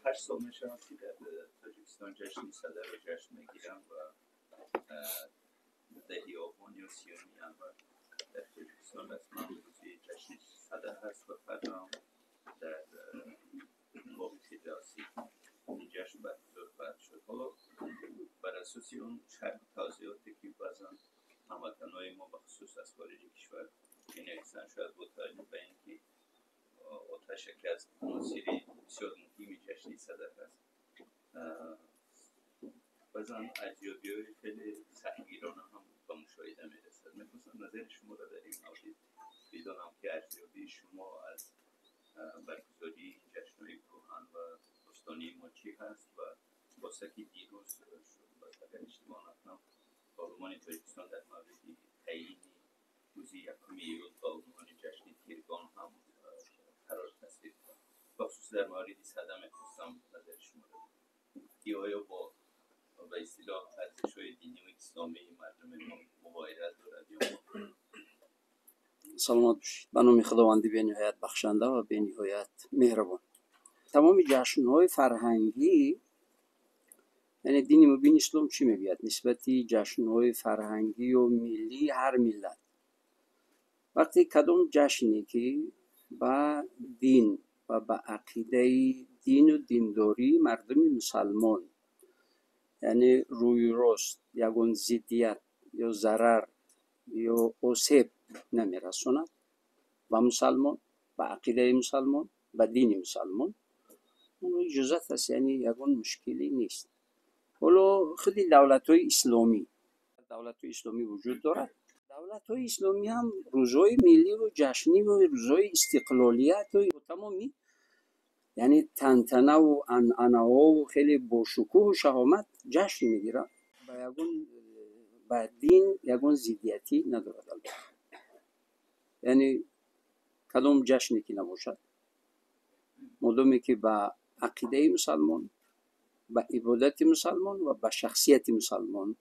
8 سال میشه که در تاجیکستان جشن صدر رو جشن میگیرم و دهی آبانی و سیانی هم و در تاجیکستان رسما روزی جشن صدر هست و فردا هم در باغ فدراسی این جشن برگزار خواهد شد. حالا بر اساس اون شرح توضیحاتی که بعضا هموطنهای ما بخصوص از خارج کشور مینویسن، شاید با توجه به اینکه آتش یکی از عناصر بسیار مهم جشن صدر هست، بعضا ارزیابی‌های خیلی سختگیرانه هم به مشاهده میرسد. می‌خواستم نظر شما را در این مورد بدانم که ارزیابی شما از برگزاری این جشن‌های کهن و باستانی ما چی هست و واسه که دیروز شد اگر اشتباه نکنم پارلمان تاجیکستان در مورد تعیین روزی 1 ایلول به عنوان جشن تیرگان هم قرار تصویب کرد. بخصوص در مورد صدر می‌خواستم نظر شما را که آیا با به اصطلاح ارزش‌های دینی و اسلامی مردم ما مغایرت دارد یا نه؟ سلامت باشید. به نام خداوند بی‌نهایت بخشنده و بی‌نهایت مهربان. تمام جشن‌های فرهنگی، یعنی دین مبین اسلام چی میگوید نسبت جشن‌های فرهنگی و ملی هر ملت؟ وقتی کدام جشنی که با دین و با عقیده دین و دینداری مردم مسلمان، یعنی روی راست یگون ضدیت یا ضرر یا آسیب نمیرساند و مسلمان با عقیده مسلمان و دین مسلمان، اون اجازت است، یعنی یگون مشکلی نیست. ولو خودی دولت‌های اسلامی وجود دارد. دولت‌های اسلامی هم روزهای ملی و جشنی و روزهای استقلالیت و تمامی، یعنی تنتنه و عنعنه و خیلی باشکوه و شهامت جشن میگیرن و با دین یگون ضدیتی ندارد. البته یعنی کدام جشنی که نباشد مادامی که با عقیده مسلمان، با عبادت مسلمان و با شخصیت مسلمان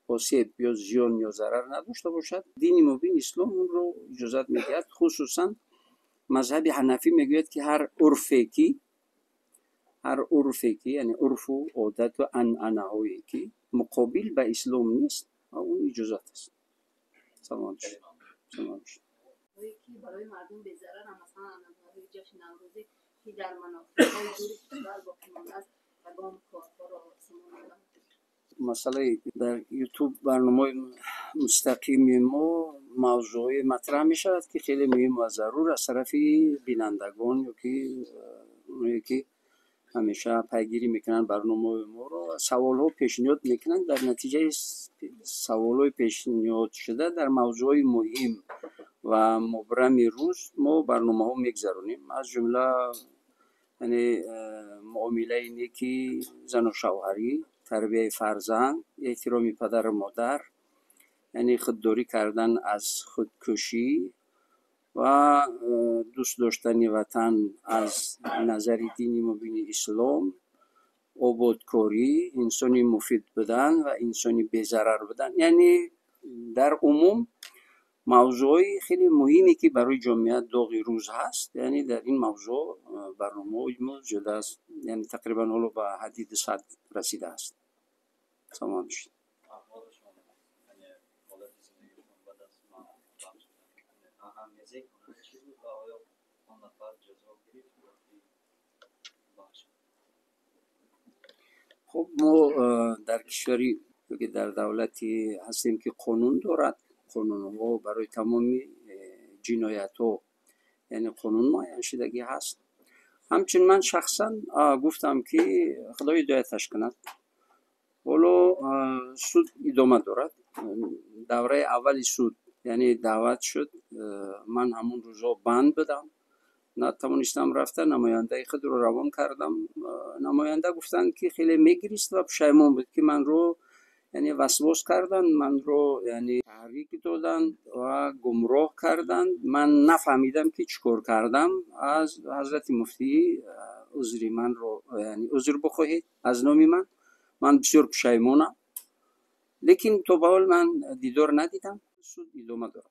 آسیب یا زیان یا ضرر نداشته باشد، دین مبین اسلام اون رو اجازت میدهد. خصوصا مذهب حنفی میگوید که هر عرفی که یعنی عرف و عادت و عنعنه هایی که مقابل به اسلام نیست اون اجازت است. سلام باشید. برای مردم به ضرر هم مثلا عنعنه‌های جشن نوروزی که در مناطق‌های دور کشور باقی مانده است تمام کارها را سامان مسئله در یوتیوب برنامه مستقیم ما موضوعی مطرح می شود که خیلی مهم و ضرور از طرف بینندگان یا که همیشه پیگیری میکنن برنامه ما رو، سوال ها پیشنهاد میکنن. در نتیجه سوال های پیشنهاد شده در موضوع مهم و مبرم روز ما برنامه ها میگذرونیم، از جمله یعنی معامله نیکی زن و شوهری، تربیت فرزند، احترام پدر و مادر، یعنی خودداری کردن از خودکشی و دوست داشتن وطن از نظر دینی مبین اسلام، آبادکاری، انسانی مفید بودن و انسانی بی‌ضرر بودن. یعنی در عموم موضوعی خیلی مهمی که برای جامعه داغی روز هست، یعنی در این موضوع برنامه ما جدا است، یعنی تقریبا حالا به حدید 100 رسیده است. سلام باشید. خب ما در کشوری که در دولتی هستیم که قانون دارد، قانون ها برای تمامی جنایت ها یعنی قانون معین شدگی هست. همچنین من شخصا گفتم که خدای هدایتش کند. ولو سود ادامه دارد. دوره اول سود یعنی دعوت شد، من همون روزا بند بدم، نتوانستم رفتن، نماینده خود رو روان کردم. نماینده گفتن که خیلی میگریست و پشیمان بود که من رو یعنی وسواس کردن، من رو یعنی تحریک دادن و گمراه کردن. من نفهمیدم که چیکار کردم. از حضرت مفتی عذری من رو یعنی عذر بخواهید از نام من بسیار پشیمانم، لیکن تو به حال من دیدار ندیدم. سود ادامه دارم.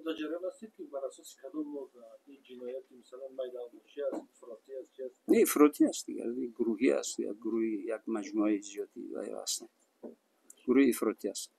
در جریان هستید که بر اساس کدوم نوع این جنایتی مثلا میدانوشی است، افراطی است، چی است؟ نه افراطی است دیگه، گروهی است یا گروهی یک مجموعه زیادی هستند. گروه افراطی است.